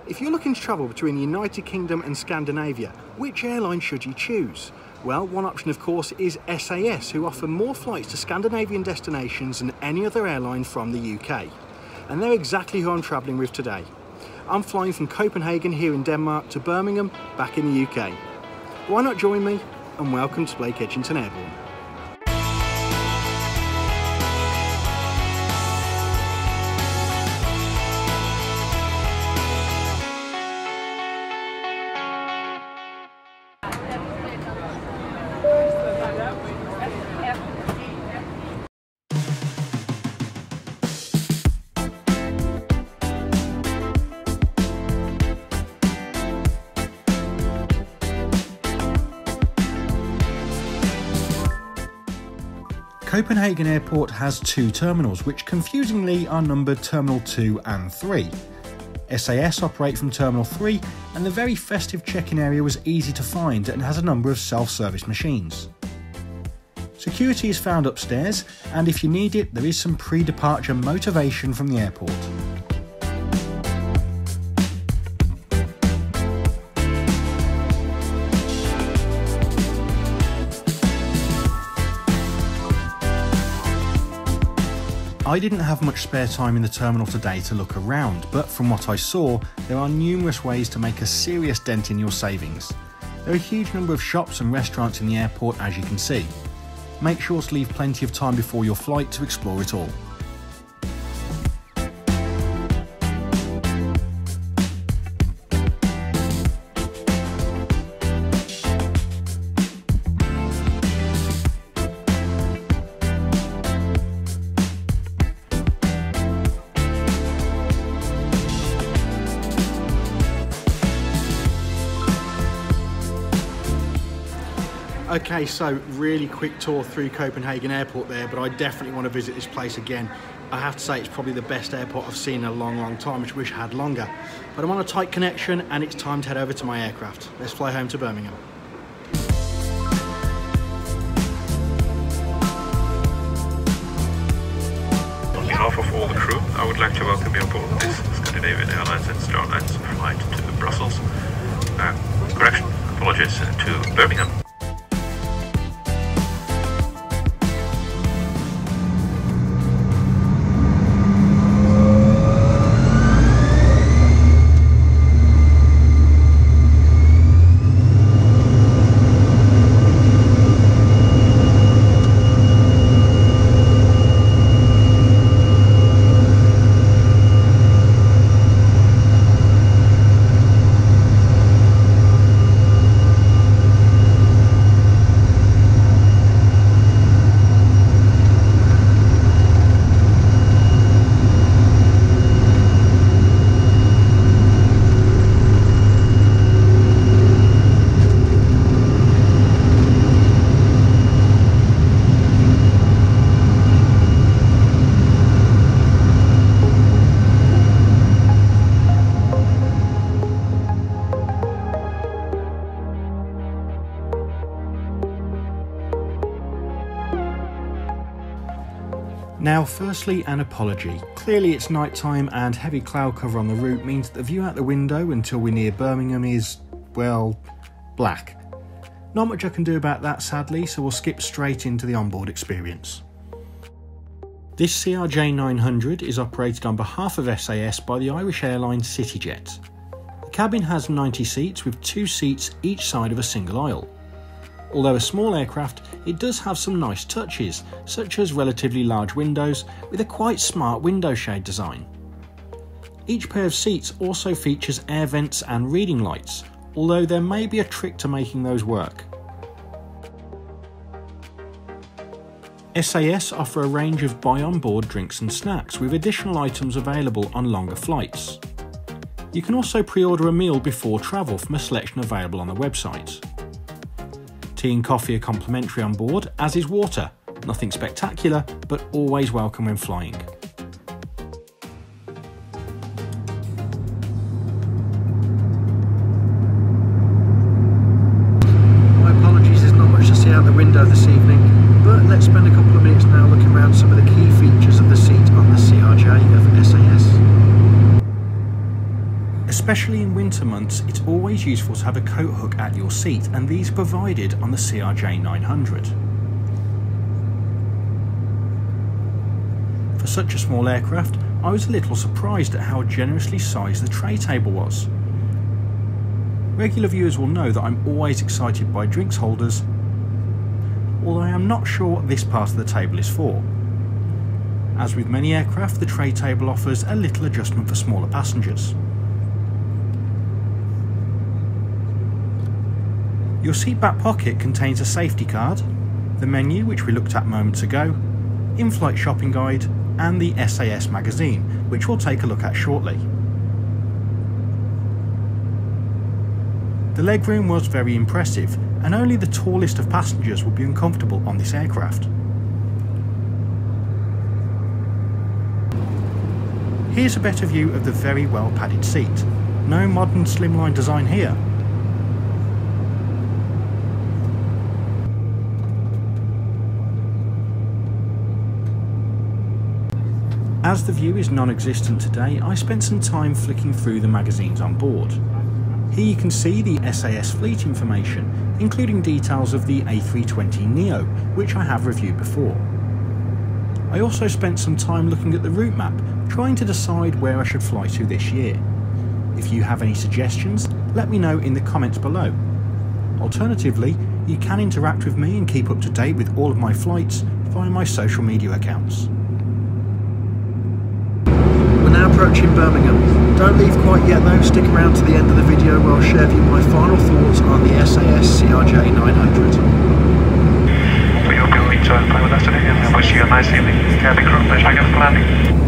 If you're looking to travel between the United Kingdom and Scandinavia, which airline should you choose? Well, one option of course is SAS, who offer more flights to Scandinavian destinations than any other airline from the UK. And they're exactly who I'm travelling with today. I'm flying from Copenhagen here in Denmark to Birmingham back in the UK. Why not join me, and welcome to Blake Edgington Airborne. Copenhagen Airport has two terminals, which confusingly are numbered Terminal 2 and 3. SAS operate from Terminal 3, and the very festive check-in area was easy to find and has a number of self-service machines. Security is found upstairs, and if you need it, there is some pre-departure motivation from the airport. I didn't have much spare time in the terminal today to look around, but from what I saw, there are numerous ways to make a serious dent in your savings. There are a huge number of shops and restaurants in the airport, as you can see. Make sure to leave plenty of time before your flight to explore it all. Okay, so really quick tour through Copenhagen Airport there, but I definitely want to visit this place again. I have to say it's probably the best airport I've seen in a long time, which I wish I had longer. But I'm on a tight connection and it's time to head over to my aircraft. Let's fly home to Birmingham. On behalf of all the crew, I would like to welcome you aboard this Scandinavian Airlines and Airlines flight to Brussels. Apologies, to Birmingham. Now, firstly, an apology. Clearly it's night time and heavy cloud cover on the route means that the view out the window until we're near Birmingham is, well, black. Not much I can do about that, sadly, so we'll skip straight into the onboard experience. This CRJ900 is operated on behalf of SAS by the Irish airline CityJet. The cabin has 90 seats with 2 seats each side of a single aisle. Although a small aircraft, it does have some nice touches, such as relatively large windows with a quite smart window shade design. Each pair of seats also features air vents and reading lights, although there may be a trick to making those work. SAS offer a range of buy on board drinks and snacks with additional items available on longer flights. You can also pre-order a meal before travel from a selection available on the website. Tea and coffee are complimentary on board, as is water. Nothing spectacular, but always welcome when flying. My apologies, there's not much to see out the window this evening, but let's spend a couple of minutes now looking around some of the key features of the seat on the CRJ of SAS. Especially in winter months, it's always useful to have a coat hook at your seat, and these are provided on the CRJ900. For such a small aircraft, I was a little surprised at how generously sized the tray table was. Regular viewers will know that I'm always excited by drinks holders, although I am not sure what this part of the table is for. As with many aircraft, the tray table offers a little adjustment for smaller passengers. Your seat back pocket contains a safety card, the menu which we looked at moments ago, in-flight shopping guide, and the SAS magazine, which we'll take a look at shortly. The legroom was very impressive, and only the tallest of passengers would be uncomfortable on this aircraft. Here's a better view of the very well padded seat. No modern slimline design here. As the view is non-existent today, I spent some time flicking through the magazines on board. Here you can see the SAS fleet information, including details of the A320neo, which I have reviewed before. I also spent some time looking at the route map, trying to decide where I should fly to this year. If you have any suggestions, let me know in the comments below. Alternatively, you can interact with me and keep up to date with all of my flights via my social media accounts. We're now approaching Birmingham. Don't leave quite yet though, stick around to the end of the video where I'll share with you my final thoughts on the SAS CRJ900. We hope you'll enjoy flying with us today and wish you a nice evening. Cabin crew, pleasure again for landing.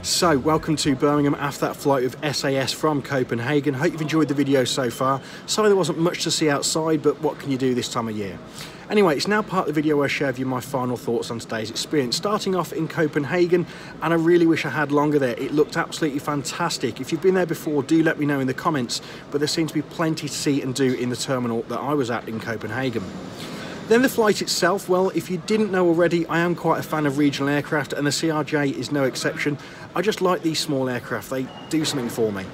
So, welcome to Birmingham after that flight with SAS from Copenhagen. Hope you've enjoyed the video so far. Sorry there wasn't much to see outside, but what can you do this time of year? Anyway, it's now part of the video where I share with you my final thoughts on today's experience. Starting off in Copenhagen, and I really wish I had longer there. It looked absolutely fantastic. If you've been there before, do let me know in the comments, but there seems to be plenty to see and do in the terminal that I was at in Copenhagen. Then the flight itself, well, if you didn't know already, I am quite a fan of regional aircraft, and the CRJ is no exception. I just like these small aircraft, they do something for me.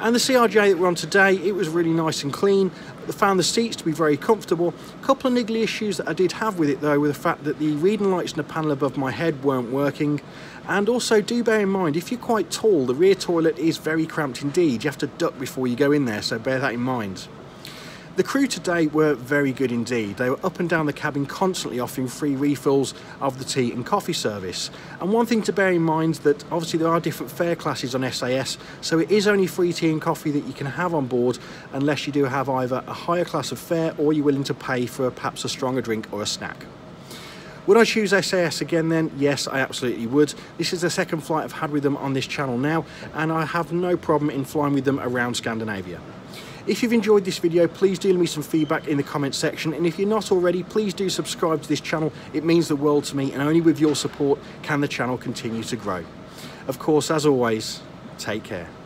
And the CRJ that we're on today, it was really nice and clean. I found the seats to be very comfortable. A couple of niggly issues that I did have with it though, were the fact that the reading lights in the panel above my head weren't working. And also do bear in mind, if you're quite tall, the rear toilet is very cramped indeed. You have to duck before you go in there, so bear that in mind. The crew today were very good indeed. They were up and down the cabin constantly offering free refills of the tea and coffee service. And one thing to bear in mind that obviously there are different fare classes on SAS, so it is only free tea and coffee that you can have on board unless you do have either a higher class of fare or you're willing to pay for perhaps a stronger drink or a snack. Would I choose SAS again then? Yes, I absolutely would. This is the second flight I've had with them on this channel now, and I have no problem in flying with them around Scandinavia. If you've enjoyed this video, please do leave me some feedback in the comment section, and if you're not already, please do subscribe to this channel. It means the world to me, and only with your support can the channel continue to grow. Of course, as always, Take care.